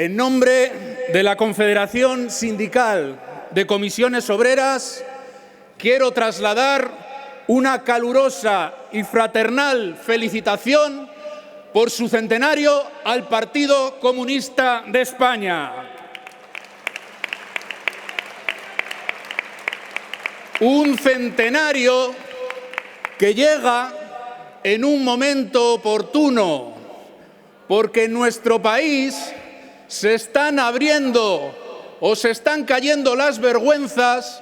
En nombre de la Confederación Sindical de Comisiones Obreras, quiero trasladar una calurosa y fraternal felicitación por su centenario al Partido Comunista de España. Un centenario que llega en un momento oportuno, porque en nuestro país se están abriendo o se están cayendo las vergüenzas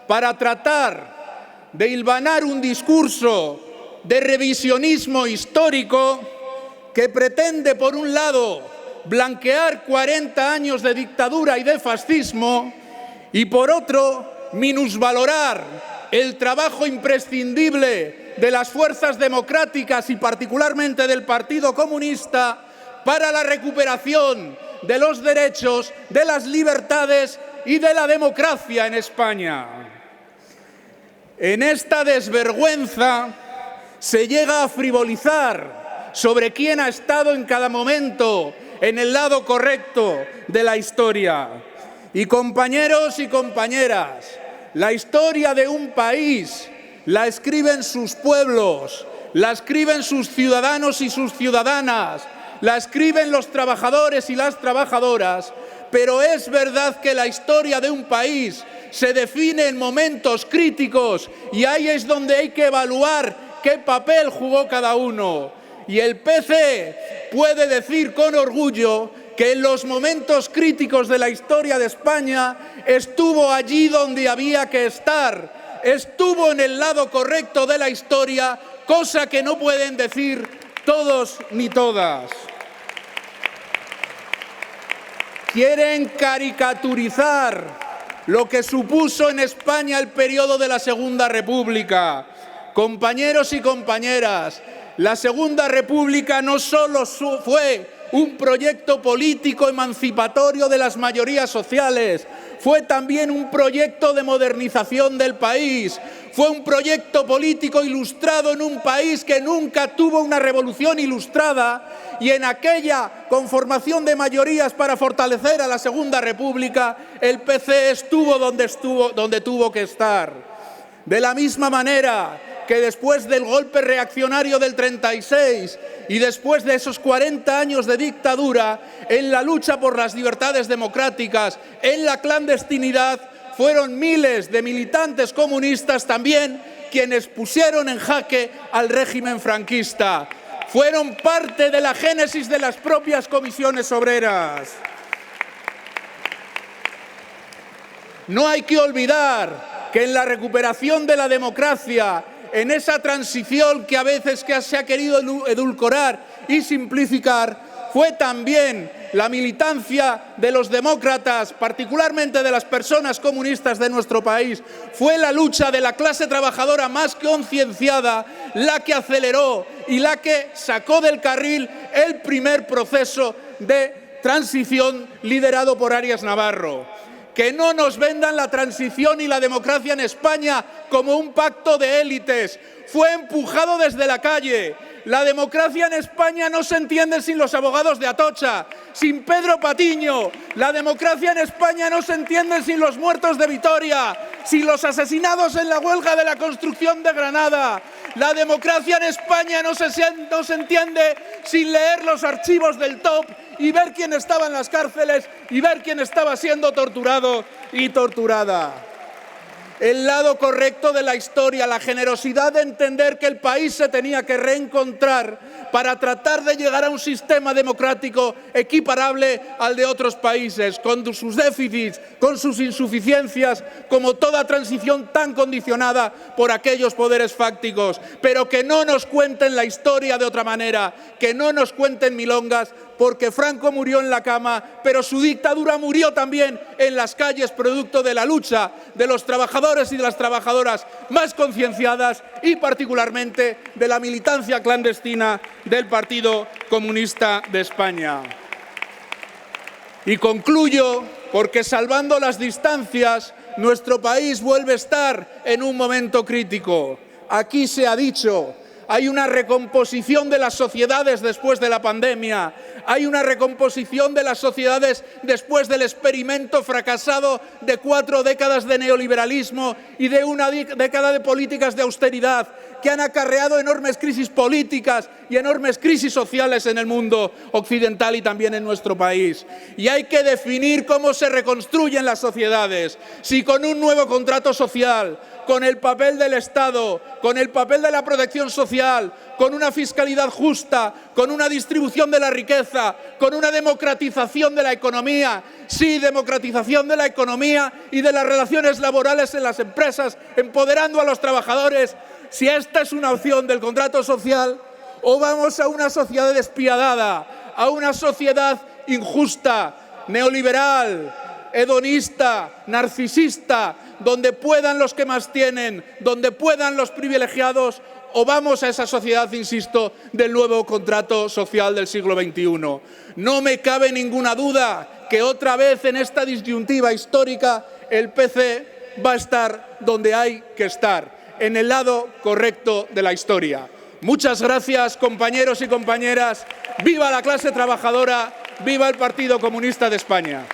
para tratar de hilvanar un discurso de revisionismo histórico que pretende, por un lado, blanquear 40 años de dictadura y de fascismo y, por otro, minusvalorar el trabajo imprescindible de las fuerzas democráticas y particularmente del Partido Comunista para la recuperación de los derechos, de las libertades y de la democracia en España. En esta desvergüenza se llega a frivolizar sobre quién ha estado en cada momento en el lado correcto de la historia. Y compañeros y compañeras, la historia de un país la escriben sus pueblos, la escriben sus ciudadanos y sus ciudadanas, la escriben los trabajadores y las trabajadoras, pero es verdad que la historia de un país se define en momentos críticos y ahí es donde hay que evaluar qué papel jugó cada uno. Y el PC puede decir con orgullo que en los momentos críticos de la historia de España estuvo allí donde había que estar, estuvo en el lado correcto de la historia, cosa que no pueden decir todos ni todas. Quieren caricaturizar lo que supuso en España el periodo de la Segunda República. Compañeros y compañeras, la Segunda República no solo fue un proyecto político emancipatorio de las mayorías sociales, fue también un proyecto de modernización del país, fue un proyecto político ilustrado en un país que nunca tuvo una revolución ilustrada y en aquella conformación de mayorías para fortalecer a la Segunda República, el PC estuvo donde tuvo que estar. De la misma manera que después del golpe reaccionario del 36 y después de esos 40 años de dictadura, en la lucha por las libertades democráticas, en la clandestinidad, fueron miles de militantes comunistas también quienes pusieron en jaque al régimen franquista. Fueron parte de la génesis de las propias comisiones obreras. No hay que olvidar que en la recuperación de la democracia, en esa transición que a veces se ha querido edulcorar y simplificar, fue también la militancia de los demócratas, particularmente de las personas comunistas de nuestro país, fue la lucha de la clase trabajadora más concienciada la que aceleró y la que sacó del carril el primer proceso de transición liderado por Arias Navarro. Que no nos vendan la transición y la democracia en España como un pacto de élites. Fue empujado desde la calle. La democracia en España no se entiende sin los abogados de Atocha, sin Pedro Patiño. La democracia en España no se entiende sin los muertos de Vitoria, sin los asesinados en la huelga de la construcción de Granada. La democracia en España no se entiende sin leer los archivos del TOP y ver quién estaba en las cárceles y ver quién estaba siendo torturado y torturada. El lado correcto de la historia, la generosidad de entender que el país se tenía que reencontrar para tratar de llegar a un sistema democrático equiparable al de otros países, con sus déficits, con sus insuficiencias, como toda transición tan condicionada por aquellos poderes fácticos. Pero que no nos cuenten la historia de otra manera, que no nos cuenten milongas, porque Franco murió en la cama, pero su dictadura murió también en las calles, producto de la lucha de los trabajadores y de las trabajadoras más concienciadas y particularmente de la militancia clandestina del Partido Comunista de España. Y concluyo porque, salvando las distancias, nuestro país vuelve a estar en un momento crítico. Aquí se ha dicho, hay una recomposición de las sociedades después de la pandemia, hay una recomposición de las sociedades después del experimento fracasado de 4 décadas de neoliberalismo y de una década de políticas de austeridad que han acarreado enormes crisis políticas y enormes crisis sociales en el mundo occidental y también en nuestro país. Y hay que definir cómo se reconstruyen las sociedades, si con un nuevo contrato social, con el papel del Estado, con el papel de la protección social, con una fiscalidad justa, con una distribución de la riqueza, con una democratización de la economía, sí, democratización de la economía y de las relaciones laborales en las empresas, empoderando a los trabajadores. Si esta es una opción del contrato social, o vamos a una sociedad despiadada, a una sociedad injusta, neoliberal, hedonista, narcisista, donde puedan los que más tienen, donde puedan los privilegiados, o vamos a esa sociedad, insisto, del nuevo contrato social del siglo XXI. No me cabe ninguna duda que otra vez en esta disyuntiva histórica el PC va a estar donde hay que estar, en el lado correcto de la historia. Muchas gracias, compañeros y compañeras. ¡Viva la clase trabajadora! ¡Viva el Partido Comunista de España!